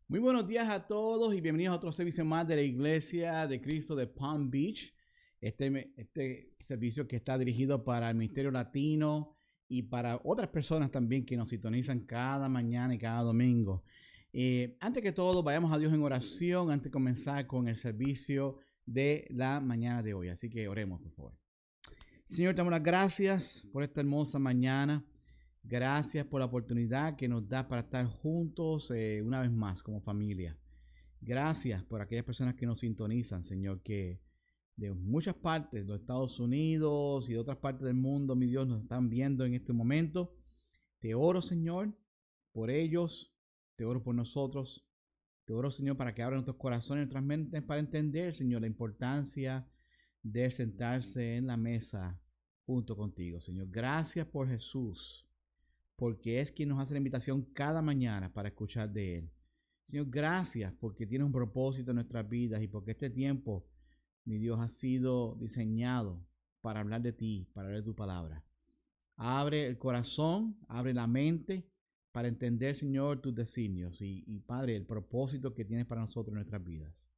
Muy buenos días a todos y bienvenidos a otro servicio más de la Iglesia de Cristo de Palm Beach. Este servicio que está dirigido para el Ministerio Latino y para otras personas también que nos sintonizan cada mañana y cada domingo. Antes que todo, vayamos a Dios en oración antes de comenzar con el servicio de la mañana de hoy. Así que oremos, por favor. Señor, te damos las gracias por esta hermosa mañana. Gracias por la oportunidad que nos da para estar juntos una vez más como familia. Gracias por aquellas personas que nos sintonizan, Señor, que de muchas partes de los Estados Unidos y de otras partes del mundo, mi Dios, nos están viendo en este momento. Te oro, Señor, por ellos. Te oro por nosotros. Te oro, Señor, para que abran nuestros corazones y nuestras mentes para entender, Señor, la importancia de sentarse en la mesa junto contigo, Señor. Gracias por Jesús, porque es quien nos hace la invitación cada mañana para escuchar de Él. Señor, gracias porque tiene un propósito en nuestras vidas y porque este tiempo, mi Dios, ha sido diseñado para hablar de ti, para hablar de tu palabra. Abre el corazón, abre la mente para entender, Señor, tus designios y Padre, el propósito que tienes para nosotros en nuestras vidas.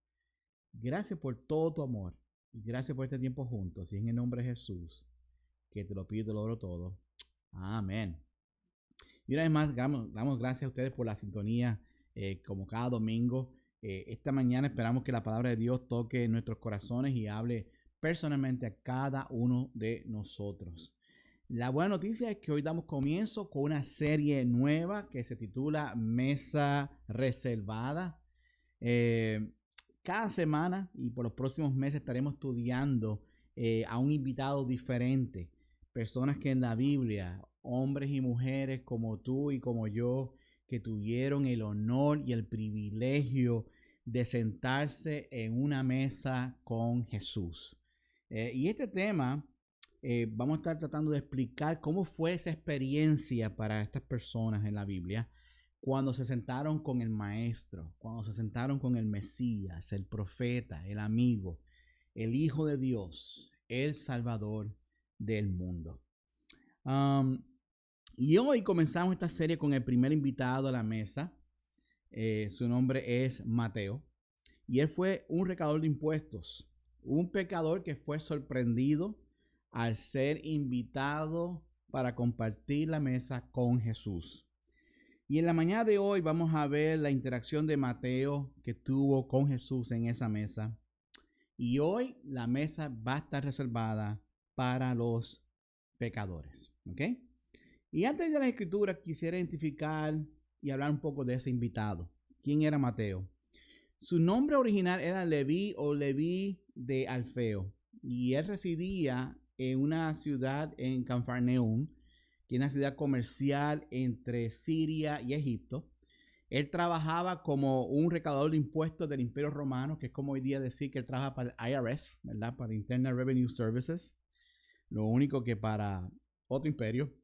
Gracias por todo tu amor y gracias por este tiempo juntos. Y en el nombre de Jesús, que te lo pido y te lo oro todo. Amén. Y una vez más, damos gracias a ustedes por la sintonía, como cada domingo. Esta mañana esperamos que la palabra de Dios toque nuestros corazones y hable personalmente a cada uno de nosotros. La buena noticia es que hoy damos comienzo con una serie nueva que se titula Mesa Reservada. Cada semana y por los próximos meses estaremos estudiando a un invitado diferente. Personas que en la Biblia, hombres y mujeres como tú y como yo, que tuvieron el honor y el privilegio de sentarse en una mesa con Jesús. Y este tema, vamos a estar tratando de explicar cómo fue esa experiencia para estas personas en la Biblia cuando se sentaron con el Maestro, cuando se sentaron con el Mesías, el profeta, el amigo, el Hijo de Dios, el Salvador del mundo. Y hoy comenzamos esta serie con el primer invitado a la mesa. Su nombre es Mateo. Y él fue un recaudador de impuestos, un pecador que fue sorprendido al ser invitado para compartir la mesa con Jesús. Y en la mañana de hoy vamos a ver la interacción de Mateo que tuvo con Jesús en esa mesa. Y hoy la mesa va a estar reservada para los pecadores. ¿Ok? Y antes de la escritura quisiera identificar y hablar un poco de ese invitado. ¿Quién era Mateo? Su nombre original era Leví o Leví de Alfeo. Y él residía en una ciudad en Cafarnaúm, que es una ciudad comercial entre Siria y Egipto. Él trabajaba como un recaudador de impuestos del Imperio Romano, que es como hoy día decir que él trabaja para el IRS, ¿verdad? Para Internal Revenue Services. Lo único que para otro imperio.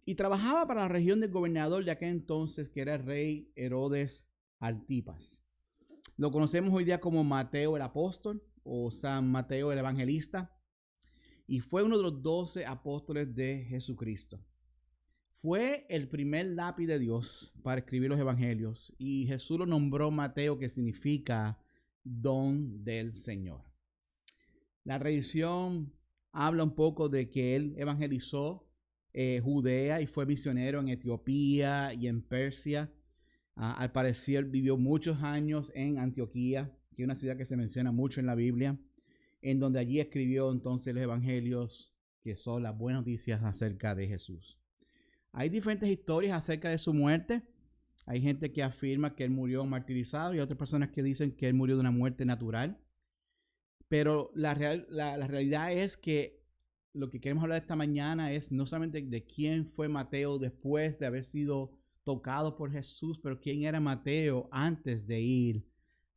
Y trabajaba para la región del gobernador de aquel entonces, que era el rey Herodes Antipas. Lo conocemos hoy día como Mateo el apóstol o San Mateo el evangelista. Y fue uno de los 12 apóstoles de Jesucristo. Fue el primer lápiz de Dios para escribir los evangelios. Y Jesús lo nombró Mateo, que significa don del Señor. La tradición habla un poco de que él evangelizó Judea y fue misionero en Etiopía y en Persia. Al parecer vivió muchos años en Antioquía, que es una ciudad que se menciona mucho en la Biblia, en donde allí escribió entonces los evangelios, que son las buenas noticias acerca de Jesús. Hay diferentes historias acerca de su muerte. Hay gente que afirma que él murió martirizado y otras personas que dicen que él murió de una muerte natural. Pero la realidad es que lo que queremos hablar esta mañana es no solamente de quién fue Mateo después de haber sido tocado por Jesús, pero quién era Mateo antes de ir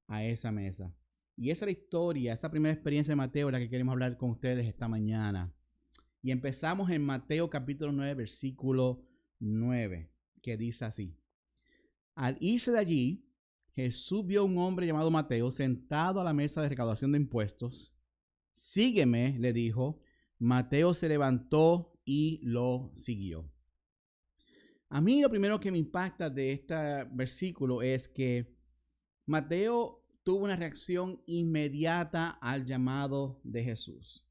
a esa mesa. Y esa es la historia, esa primera experiencia de Mateo, la que queremos hablar con ustedes esta mañana. Y empezamos en Mateo capítulo 9, versículo 9, que dice así: Al irse de allí, Jesús vio a un hombre llamado Mateo sentado a la mesa de recaudación de impuestos. Sígueme, le dijo. Mateo se levantó y lo siguió. A mí lo primero que me impacta de este versículo es que Mateo tuvo una reacción inmediata al llamado de Jesús.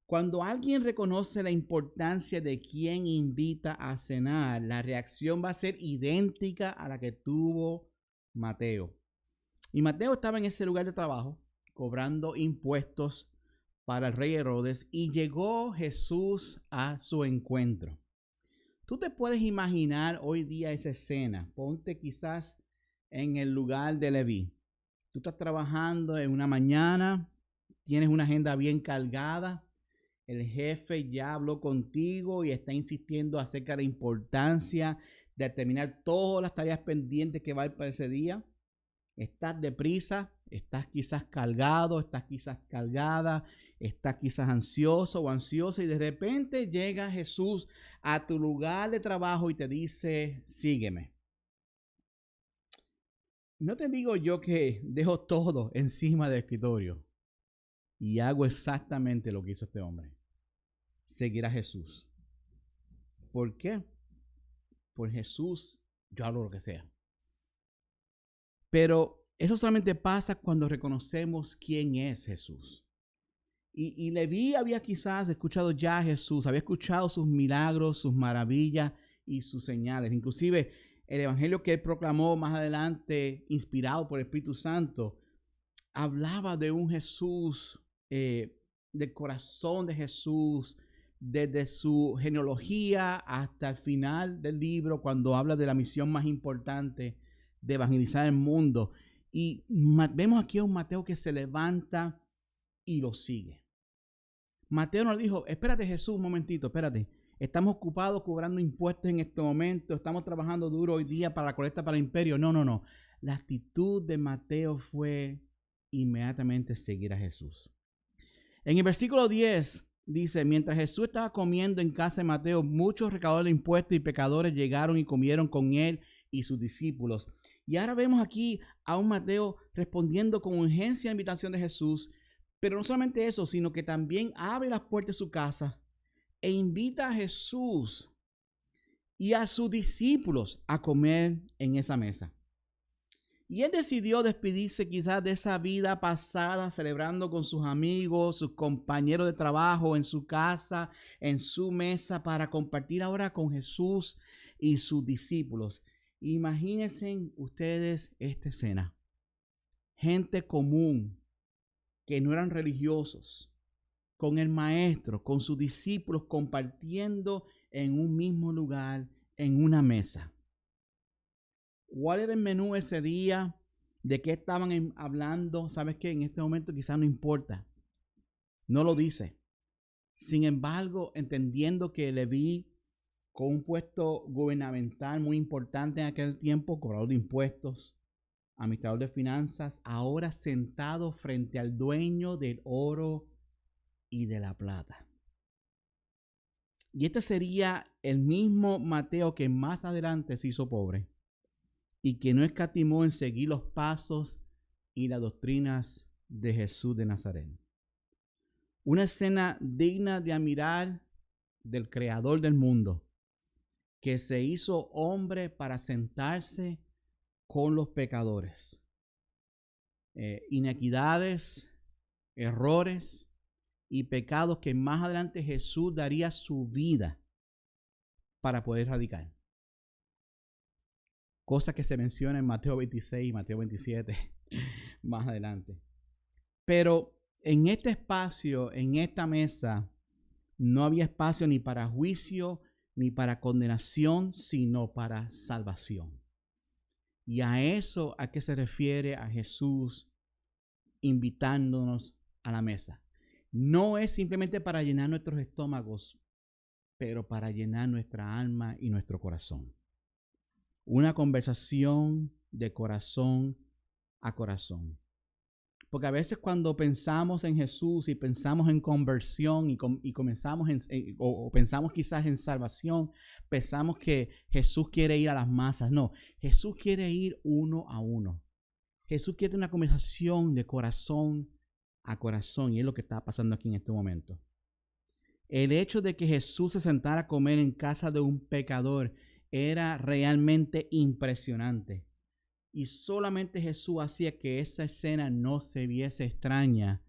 Cuando alguien reconoce la importancia de quien invita a cenar, la reacción va a ser idéntica a la que tuvo Mateo. Y Mateo estaba en ese lugar de trabajo, cobrando impuestos para el rey Herodes, y llegó Jesús a su encuentro. Tú te puedes imaginar hoy día esa escena. Ponte quizás en el lugar de Leví. Tú estás trabajando en una mañana, tienes una agenda bien cargada, el jefe ya habló contigo y está insistiendo acerca de la importancia de terminar todas las tareas pendientes que va a haber para ese día. Estás deprisa, estás quizás cargado, estás quizás cargada, estás quizás ansioso o ansiosa, y de repente llega Jesús a tu lugar de trabajo y te dice: sígueme. No te digo yo que dejo todo encima del escritorio y hago exactamente lo que hizo este hombre: seguir a Jesús. ¿Por qué? Por Jesús yo hago lo que sea. Pero eso solamente pasa cuando reconocemos quién es Jesús. Y Leví había quizás escuchado ya a Jesús, había escuchado sus milagros, sus maravillas y sus señales. Inclusive el evangelio que él proclamó más adelante, inspirado por el Espíritu Santo, hablaba de un Jesús, del corazón de Jesús, desde su genealogía hasta el final del libro, cuando habla de la misión más importante de evangelizar el mundo. Y vemos aquí a un Mateo que se levanta y lo sigue. Mateo nos dijo: espérate, Jesús, un momentito, espérate. Estamos ocupados cobrando impuestos en este momento. Estamos trabajando duro hoy día para la colecta para el imperio. No. La actitud de Mateo fue inmediatamente seguir a Jesús. En el versículo 10 dice: mientras Jesús estaba comiendo en casa de Mateo, muchos recaudadores de impuestos y pecadores llegaron y comieron con él y sus discípulos. Y ahora vemos aquí a un Mateo respondiendo con urgencia a la invitación de Jesús. Pero no solamente eso, sino que también abre las puertas de su casa e invita a Jesús y a sus discípulos a comer en esa mesa. Y él decidió despedirse quizás de esa vida pasada, celebrando con sus amigos, sus compañeros de trabajo, en su casa, en su mesa, para compartir ahora con Jesús y sus discípulos. Imagínense ustedes esta escena. Gente común, que no eran religiosos, con el maestro, con sus discípulos, compartiendo en un mismo lugar, en una mesa. ¿Cuál era el menú ese día? ¿De qué estaban hablando? ¿Sabes qué? En este momento quizás no importa. No lo dice. Sin embargo, entendiendo que Leví, con un puesto gubernamental muy importante en aquel tiempo, cobrador de impuestos, administrador de finanzas, ahora sentado frente al dueño del oro y de la plata. Y este sería el mismo Mateo que más adelante se hizo pobre y que no escatimó en seguir los pasos y las doctrinas de Jesús de Nazaret. Una escena digna de admirar del creador del mundo, que se hizo hombre para sentarse con los pecadores. Inequidades, errores y pecados que más adelante Jesús daría su vida para poder erradicar. Cosa que se menciona en Mateo 26 y Mateo 27 más adelante. Pero en este espacio, en esta mesa, no había espacio ni para juicio ni para condenación, sino para salvación. Y a eso a qué se refiere a Jesús invitándonos a la mesa. No es simplemente para llenar nuestros estómagos, pero para llenar nuestra alma y nuestro corazón. Una conversación de corazón a corazón. Porque a veces cuando pensamos en Jesús y pensamos en conversión y comenzamos o pensamos quizás en salvación, pensamos que Jesús quiere ir a las masas. No, Jesús quiere ir uno a uno. Jesús quiere una conversación de corazón a corazón, y es lo que está pasando aquí en este momento. El hecho de que Jesús se sentara a comer en casa de un pecador era realmente impresionante. Y solamente Jesús hacía que esa escena no se viese extraña.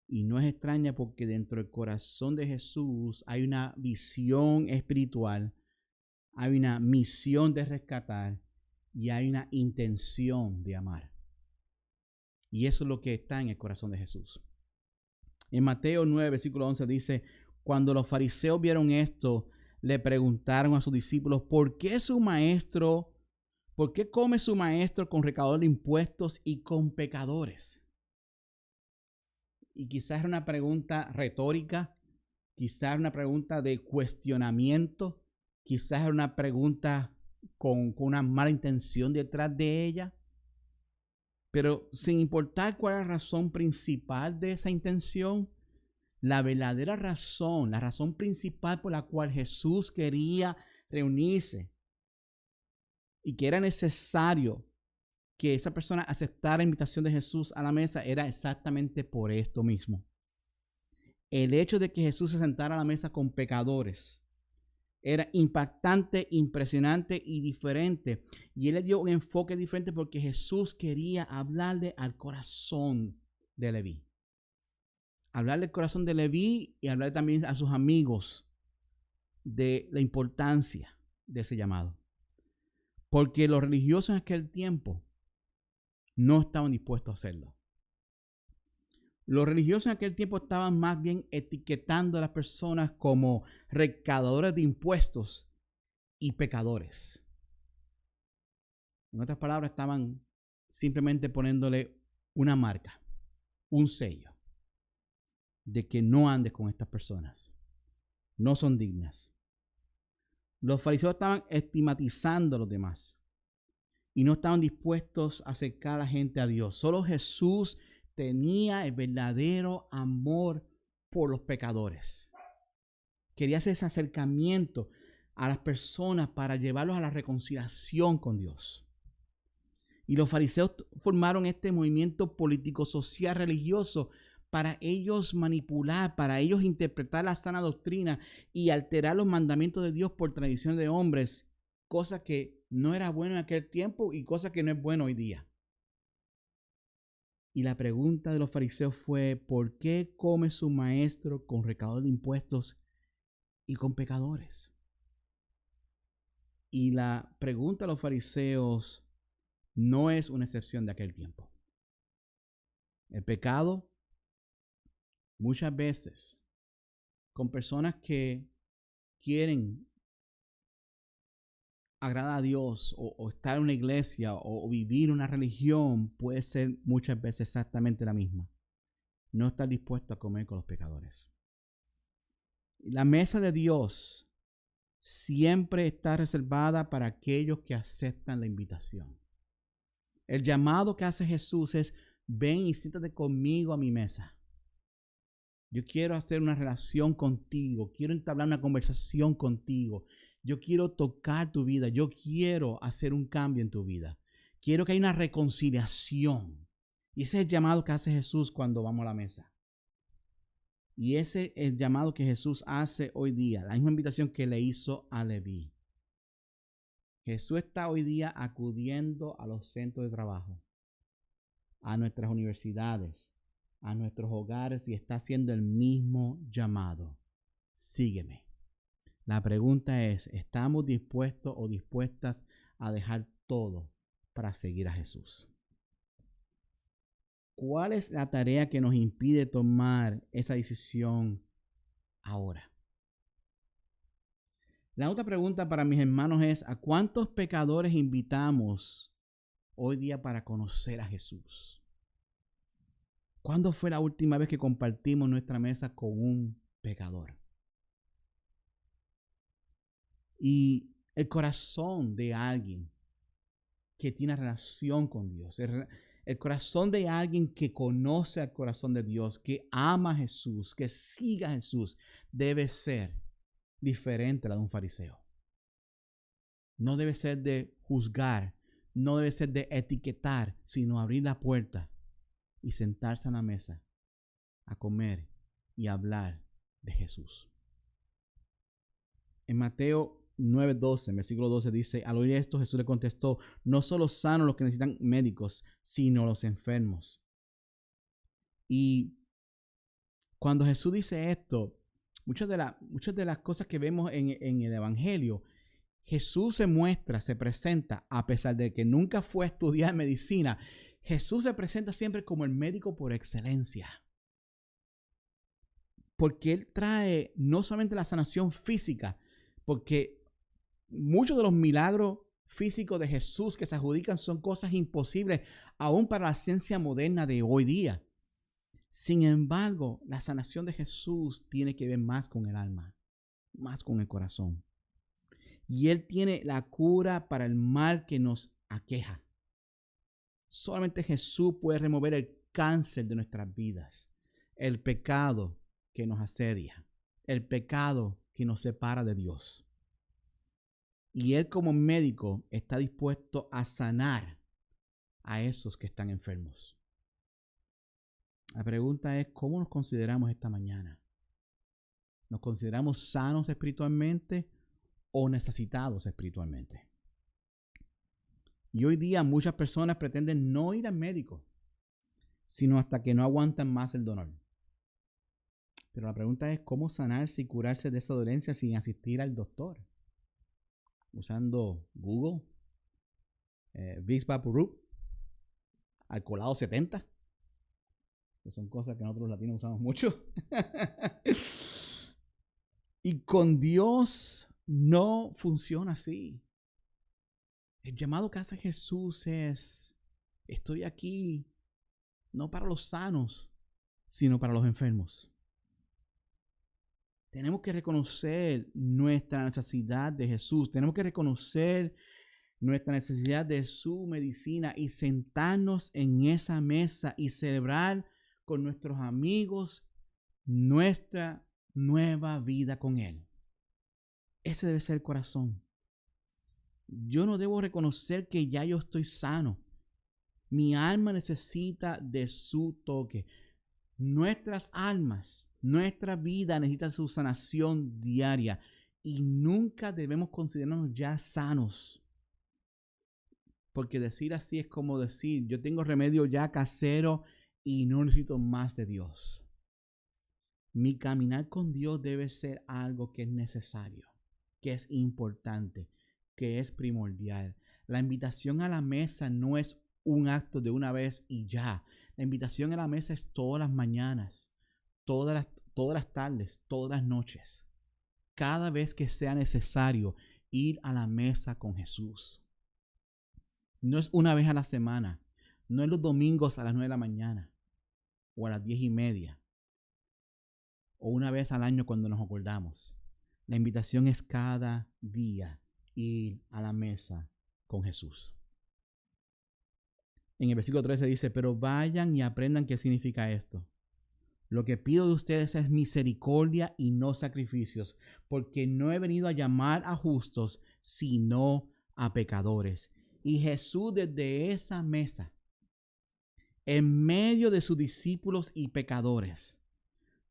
Y no es extraña porque dentro del corazón de Jesús hay una visión espiritual, hay una misión de rescatar y hay una intención de amar. Y eso es lo que está en el corazón de Jesús. En Mateo 9, versículo 11 dice, cuando los fariseos vieron esto, le preguntaron a sus discípulos, ¿por qué come su maestro con recaudadores de impuestos y con pecadores? Y quizás era una pregunta retórica, quizás era una pregunta de cuestionamiento, quizás era una pregunta con una mala intención detrás de ella. Pero sin importar cuál es la razón principal de esa intención, la verdadera razón, la razón principal por la cual Jesús quería reunirse y que era necesario que esa persona aceptara la invitación de Jesús a la mesa era exactamente por esto mismo. El hecho de que Jesús se sentara a la mesa con pecadores era impactante, impresionante y diferente. Y él le dio un enfoque diferente porque Jesús quería hablarle al corazón de Leví. Hablarle al corazón de Leví y hablar también a sus amigos de la importancia de ese llamado. Porque los religiosos en aquel tiempo no estaban dispuestos a hacerlo. Los religiosos en aquel tiempo estaban más bien etiquetando a las personas como recaudadores de impuestos y pecadores. En otras palabras, estaban simplemente poniéndole una marca, un sello, de que no andes con estas personas. No son dignas. Los fariseos estaban estigmatizando a los demás y no estaban dispuestos a acercar a la gente a Dios. Solo Jesús tenía el verdadero amor por los pecadores. Quería hacer ese acercamiento a las personas para llevarlos a la reconciliación con Dios. Y los fariseos formaron este movimiento político, social, religioso para ellos manipular, para ellos interpretar la sana doctrina y alterar los mandamientos de Dios por tradición de hombres, cosa que no era bueno en aquel tiempo y cosa que no es bueno hoy día. Y la pregunta de los fariseos fue, ¿por qué come su maestro con recaudadores de impuestos y con pecadores? Y la pregunta de los fariseos no es una excepción de aquel tiempo. El pecado, muchas veces, con personas que quieren agradar a Dios o estar en una iglesia o vivir una religión, puede ser muchas veces exactamente la misma. No estar dispuesto a comer con los pecadores. La mesa de Dios siempre está reservada para aquellos que aceptan la invitación. El llamado que hace Jesús es, ven y siéntate conmigo a mi mesa. Yo quiero hacer una relación contigo, quiero entablar una conversación contigo. Yo quiero tocar tu vida, yo quiero hacer un cambio en tu vida. Quiero que haya una reconciliación. Y ese es el llamado que hace Jesús cuando vamos a la mesa. Y ese es el llamado que Jesús hace hoy día, la misma invitación que le hizo a Leví. Jesús está hoy día acudiendo a los centros de trabajo, a nuestras universidades, a nuestros hogares y está haciendo el mismo llamado. Sígueme. La pregunta es, ¿estamos dispuestos o dispuestas a dejar todo para seguir a Jesús? ¿Cuál es la tarea que nos impide tomar esa decisión ahora? La otra pregunta para mis hermanos es, ¿a cuántos pecadores invitamos hoy día para conocer a Jesús? ¿Cuándo fue la última vez que compartimos nuestra mesa con un pecador? Y el corazón de alguien que tiene relación con Dios, el corazón de alguien que conoce al corazón de Dios, que ama a Jesús, que siga a Jesús, debe ser diferente a la de un fariseo. No debe ser de juzgar, no debe ser de etiquetar, sino abrir la puerta y sentarse a la mesa a comer y hablar de Jesús. En Mateo 9:12, en versículo 12 dice, al oír esto Jesús le contestó, no solo sanos los que necesitan médicos, sino los enfermos. Y cuando Jesús dice esto, muchas de las cosas que vemos en el Evangelio, Jesús se muestra, se presenta, a pesar de que nunca fue a estudiar medicina, Jesús se presenta siempre como el médico por excelencia. Porque Él trae no solamente la sanación física, porque muchos de los milagros físicos de Jesús que se adjudican son cosas imposibles aún para la ciencia moderna de hoy día. Sin embargo, la sanación de Jesús tiene que ver más con el alma, más con el corazón. Y Él tiene la cura para el mal que nos aqueja. Solamente Jesús puede remover el cáncer de nuestras vidas, el pecado que nos asedia, el pecado que nos separa de Dios. Y Él como médico está dispuesto a sanar a esos que están enfermos. La pregunta es, ¿cómo nos consideramos esta mañana? ¿Nos consideramos sanos espiritualmente o necesitados espiritualmente? Y hoy día muchas personas pretenden no ir al médico, sino hasta que no aguantan más el dolor. Pero la pregunta es, ¿cómo sanarse y curarse de esa dolencia sin asistir al doctor? Usando Google, Vicks VapoRub, Alcolado 70, que son cosas que nosotros los latinos usamos mucho. Y con Dios no funciona así. El llamado que hace Jesús es, estoy aquí no para los sanos, sino para los enfermos. Tenemos que reconocer nuestra necesidad de Jesús. Tenemos que reconocer nuestra necesidad de su medicina y sentarnos en esa mesa y celebrar con nuestros amigos nuestra nueva vida con Él. Ese debe ser el corazón. Yo no debo reconocer que ya yo estoy sano. Mi alma necesita de su toque. Nuestras almas, nuestra vida necesita su sanación diaria y nunca debemos considerarnos ya sanos. Porque decir así es como decir, yo tengo remedio ya casero y no necesito más de Dios. Mi caminar con Dios debe ser algo que es necesario, que es importante, que es primordial. La invitación a la mesa no es un acto de una vez y ya. La invitación a la mesa es todas las mañanas, todas las tardes, todas las noches. Cada vez que sea necesario ir a la mesa con Jesús. No es una vez a la semana. No es los domingos a las 9 de la mañana o a las 10:30 o una vez al año cuando nos acordamos. La invitación es cada día ir a la mesa con Jesús. En el versículo 13 dice, pero vayan y aprendan qué significa esto. Lo que pido de ustedes es misericordia y no sacrificios, porque no he venido a llamar a justos, sino a pecadores. Y Jesús desde esa mesa, en medio de sus discípulos y pecadores,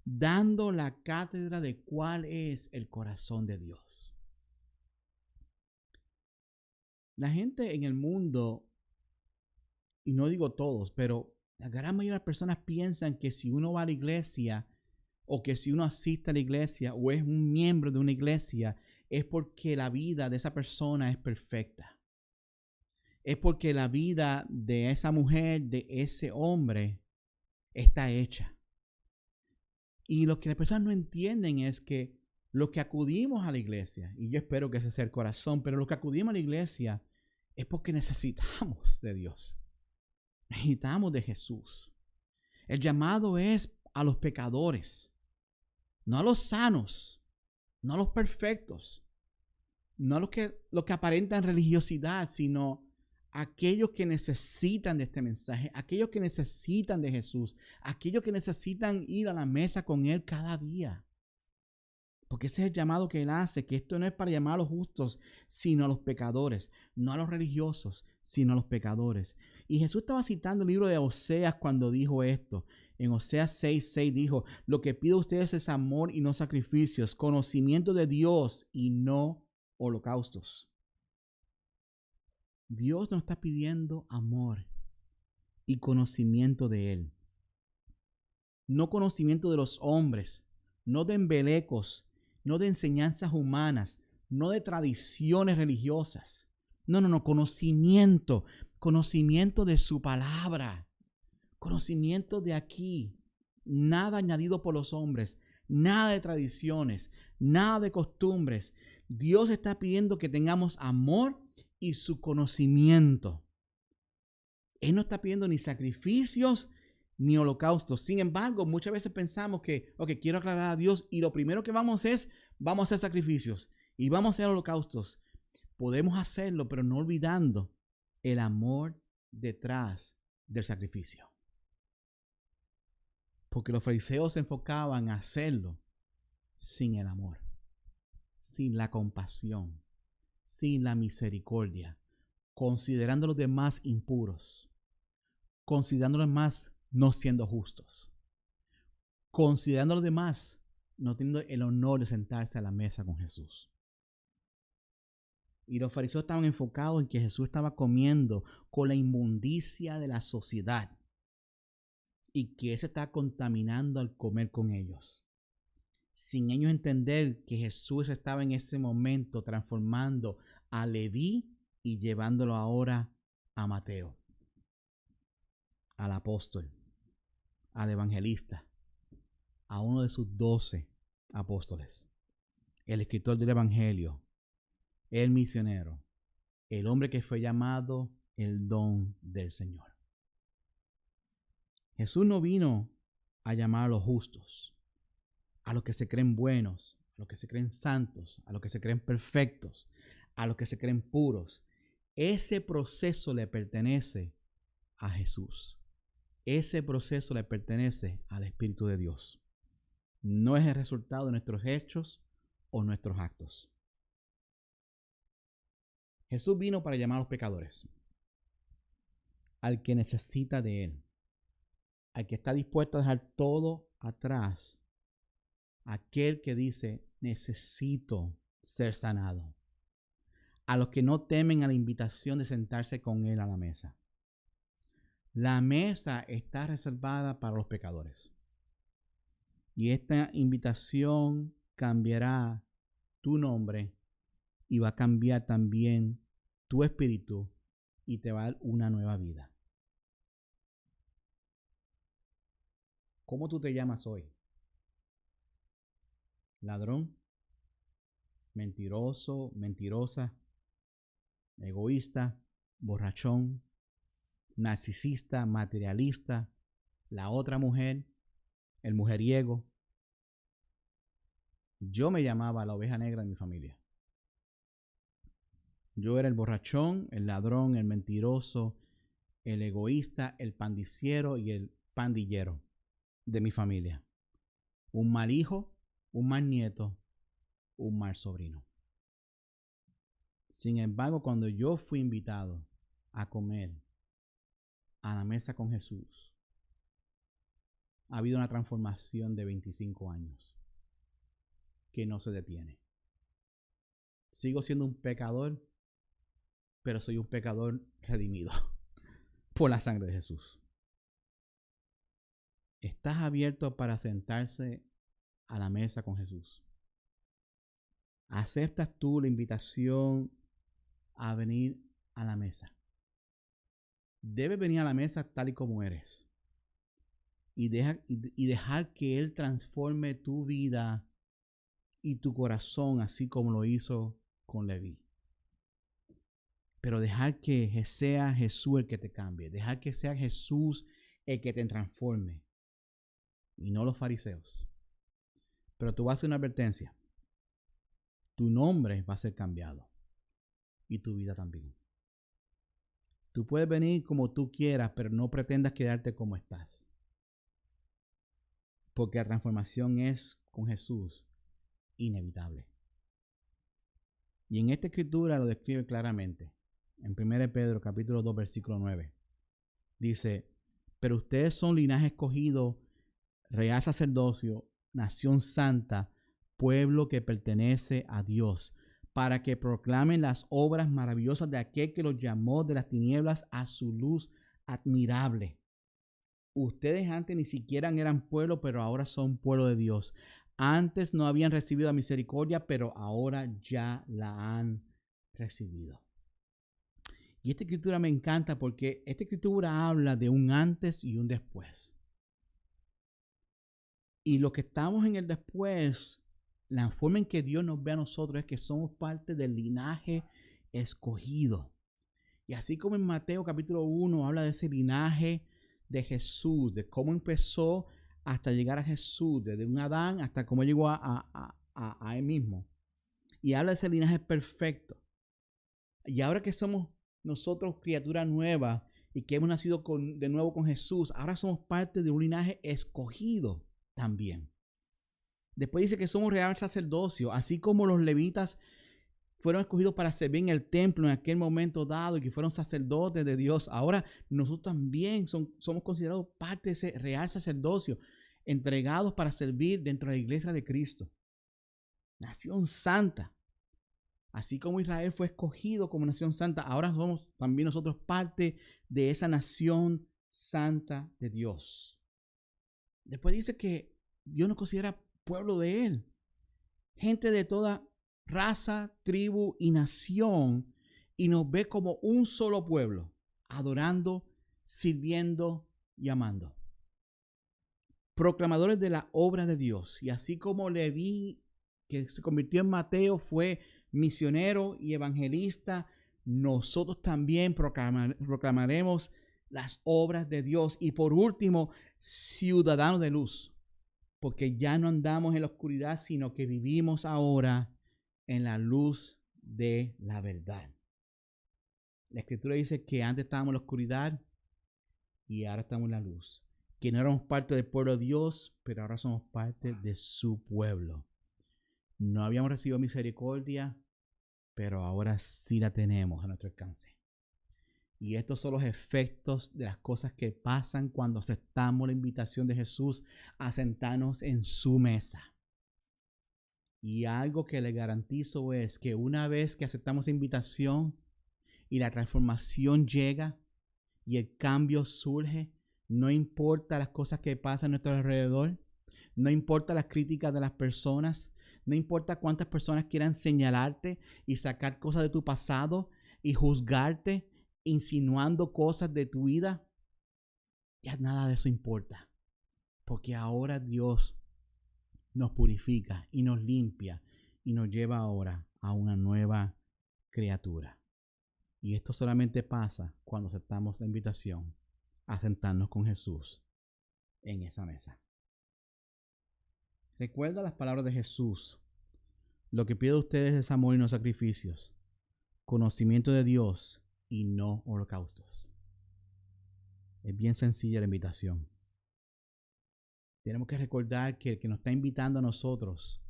dando la cátedra de cuál es el corazón de Dios. La gente en el mundo, y no digo todos, pero la gran mayoría de las personas piensan que si uno va a la iglesia o que si uno asiste a la iglesia o es un miembro de una iglesia, es porque la vida de esa persona es perfecta. Es porque la vida de esa mujer, de ese hombre, está hecha. Y lo que las personas no entienden es que lo que acudimos a la iglesia, y yo espero que ese sea el corazón, pero lo que acudimos a la iglesia es porque necesitamos de Dios. Necesitamos de Jesús. El llamado es a los pecadores, no a los sanos, no a los perfectos, no a los que aparentan religiosidad, sino a aquellos que necesitan de este mensaje, aquellos que necesitan de Jesús, aquellos que necesitan ir a la mesa con Él cada día. Porque ese es el llamado que Él hace, que esto no es para llamar a los justos, sino a los pecadores, no a los religiosos, sino a los pecadores. Y Jesús estaba citando el libro de Oseas cuando dijo esto. En Oseas 6:6 dijo, lo que pido a ustedes es amor y no sacrificios, conocimiento de Dios y no holocaustos. Dios nos está pidiendo amor y conocimiento de Él. No conocimiento de los hombres, no de embelecos, no de enseñanzas humanas, no de tradiciones religiosas. No, conocimiento de su palabra, conocimiento de aquí, nada añadido por los hombres, nada de tradiciones, nada de costumbres. Dios está pidiendo que tengamos amor y su conocimiento. Él no está pidiendo ni sacrificios ni holocaustos. Sin embargo, muchas veces pensamos que, quiero aclarar a Dios y lo primero que vamos a hacer sacrificios y vamos a hacer holocaustos. Podemos hacerlo, pero no olvidando el amor detrás del sacrificio. Porque los fariseos se enfocaban a hacerlo sin el amor, sin la compasión, sin la misericordia, considerando a los demás impuros, considerando a los demás no siendo justos, considerando a los demás no teniendo el honor de sentarse a la mesa con Jesús. Y los fariseos estaban enfocados en que Jesús estaba comiendo con la inmundicia de la sociedad y que Él se estaba contaminando al comer con ellos, sin ellos entender que Jesús estaba en ese momento transformando a Leví y llevándolo ahora a Mateo, al apóstol, al evangelista, a uno de sus 12 apóstoles, el escritor del evangelio, el misionero, el hombre que fue llamado el don del Señor. Jesús no vino a llamar a los justos, a los que se creen buenos, a los que se creen santos, a los que se creen perfectos, a los que se creen puros. Ese proceso le pertenece a Jesús. Ese proceso le pertenece al Espíritu de Dios. No es el resultado de nuestros hechos o nuestros actos. Jesús vino para llamar a los pecadores, al que necesita de Él, al que está dispuesto a dejar todo atrás, aquel que dice, necesito ser sanado, a los que no temen a la invitación de sentarse con Él a la mesa. La mesa está reservada para los pecadores. Y esta invitación cambiará tu nombre y va a cambiar también tu espíritu y te va a dar una nueva vida. ¿Cómo tú te llamas hoy? ¿Ladrón? ¿Mentiroso? ¿Mentirosa? ¿Egoísta? ¿Borrachón? ¿Narcisista? ¿Materialista? ¿La otra mujer? ¿El mujeriego? Yo me llamaba la oveja negra de mi familia. Yo era el borrachón, el ladrón, el mentiroso, el egoísta, el pandiciero y el pandillero de mi familia. Un mal hijo, un mal nieto, un mal sobrino. Sin embargo, cuando yo fui invitado a comer a la mesa con Jesús, ha habido una transformación de 25 años que no se detiene. Sigo siendo un pecador, pero soy un pecador redimido por la sangre de Jesús. ¿Estás abierto para sentarse a la mesa con Jesús? ¿Aceptas tú la invitación a venir a la mesa? Debes venir a la mesa tal y como eres y dejar que Él transforme tu vida y tu corazón así como lo hizo con Leví. Pero dejar que sea Jesús el que te cambie. Dejar que sea Jesús el que te transforme. Y no los fariseos. Pero tú vas a hacer una advertencia. Tu nombre va a ser cambiado. Y tu vida también. Tú puedes venir como tú quieras, pero no pretendas quedarte como estás. Porque la transformación es con Jesús inevitable. Y en esta escritura lo describe claramente. En 1 Pedro capítulo 2 versículo 9. Dice, pero ustedes son linaje escogido, real sacerdocio, nación santa, pueblo que pertenece a Dios, para que proclamen las obras maravillosas de aquel que los llamó de las tinieblas a su luz admirable. Ustedes antes ni siquiera eran pueblo, pero ahora son pueblo de Dios. Antes no habían recibido la misericordia, pero ahora ya la han recibido. Y esta escritura me encanta porque esta escritura habla de un antes y un después. Y lo que estamos en el después, la forma en que Dios nos ve a nosotros es que somos parte del linaje escogido. Y así como en Mateo capítulo 1 habla de ese linaje de Jesús, de cómo empezó hasta llegar a Jesús, desde un Adán hasta cómo llegó a él mismo. Y habla de ese linaje perfecto. Y ahora que somos nosotros criatura nueva y que hemos nacido de nuevo con Jesús, ahora somos parte de un linaje escogido también. Después dice que somos real sacerdocio, así como los levitas fueron escogidos para servir en el templo en aquel momento dado y que fueron sacerdotes de Dios. Ahora nosotros también somos considerados parte de ese real sacerdocio, entregados para servir dentro de la iglesia de Cristo. Nación santa. Así como Israel fue escogido como nación santa, ahora somos también nosotros parte de esa nación santa de Dios. Después dice que Dios nos considera pueblo de Él. Gente de toda raza, tribu y nación, y nos ve como un solo pueblo, adorando, sirviendo y amando. Proclamadores de la obra de Dios. Y así como Leví, que se convirtió en Mateo, fue misionero y evangelista, nosotros también proclamaremos las obras de Dios. Y por último, ciudadanos de luz, porque ya no andamos en la oscuridad, sino que vivimos ahora en la luz de la verdad. La escritura dice que antes estábamos en la oscuridad y ahora estamos en la luz. Que no éramos parte del pueblo de Dios, pero ahora somos parte de su pueblo. No habíamos recibido misericordia, pero ahora sí la tenemos a nuestro alcance. Y estos son los efectos de las cosas que pasan cuando aceptamos la invitación de Jesús a sentarnos en su mesa. Y algo que le garantizo es que una vez que aceptamos la invitación y la transformación llega y el cambio surge, no importa las cosas que pasan a nuestro alrededor, no importa las críticas de las personas, no importa cuántas personas quieran señalarte y sacar cosas de tu pasado y juzgarte, insinuando cosas de tu vida, ya nada de eso importa. Porque ahora Dios nos purifica y nos limpia y nos lleva ahora a una nueva criatura. Y esto solamente pasa cuando aceptamos la invitación a sentarnos con Jesús en esa mesa. Recuerda las palabras de Jesús. Lo que pido a ustedes es amor y no sacrificios, conocimiento de Dios y no holocaustos. Es bien sencilla la invitación. Tenemos que recordar que el que nos está invitando a nosotros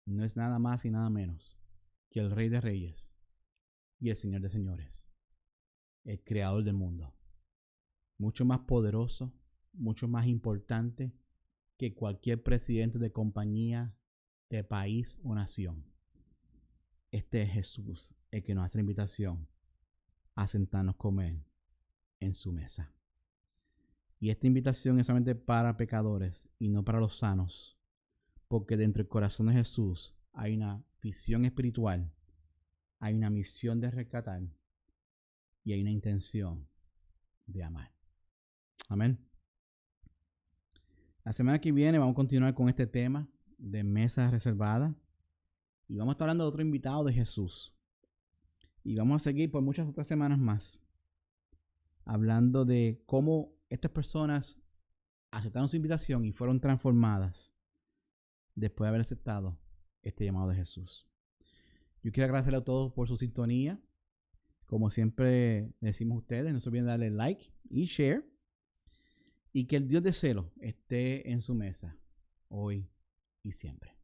no es nada más y nada menos que el Rey de Reyes y el Señor de Señores, el Creador del mundo. Mucho más poderoso, mucho más importante que cualquier presidente de compañía, de país o nación. Este es Jesús, el que nos hace la invitación a sentarnos con Él en su mesa. Y esta invitación es solamente para pecadores y no para los sanos, porque dentro del corazón de Jesús hay una visión espiritual, hay una misión de rescatar y hay una intención de amar. Amén. La semana que viene vamos a continuar con este tema de mesa reservada y vamos a estar hablando de otro invitado de Jesús. Y vamos a seguir por muchas otras semanas más hablando de cómo estas personas aceptaron su invitación y fueron transformadas después de haber aceptado este llamado de Jesús. Yo quiero agradecerle a todos por su sintonía. Como siempre decimos a ustedes, no se olviden darle like y share. Y que el Dios de cielo esté en su mesa hoy y siempre.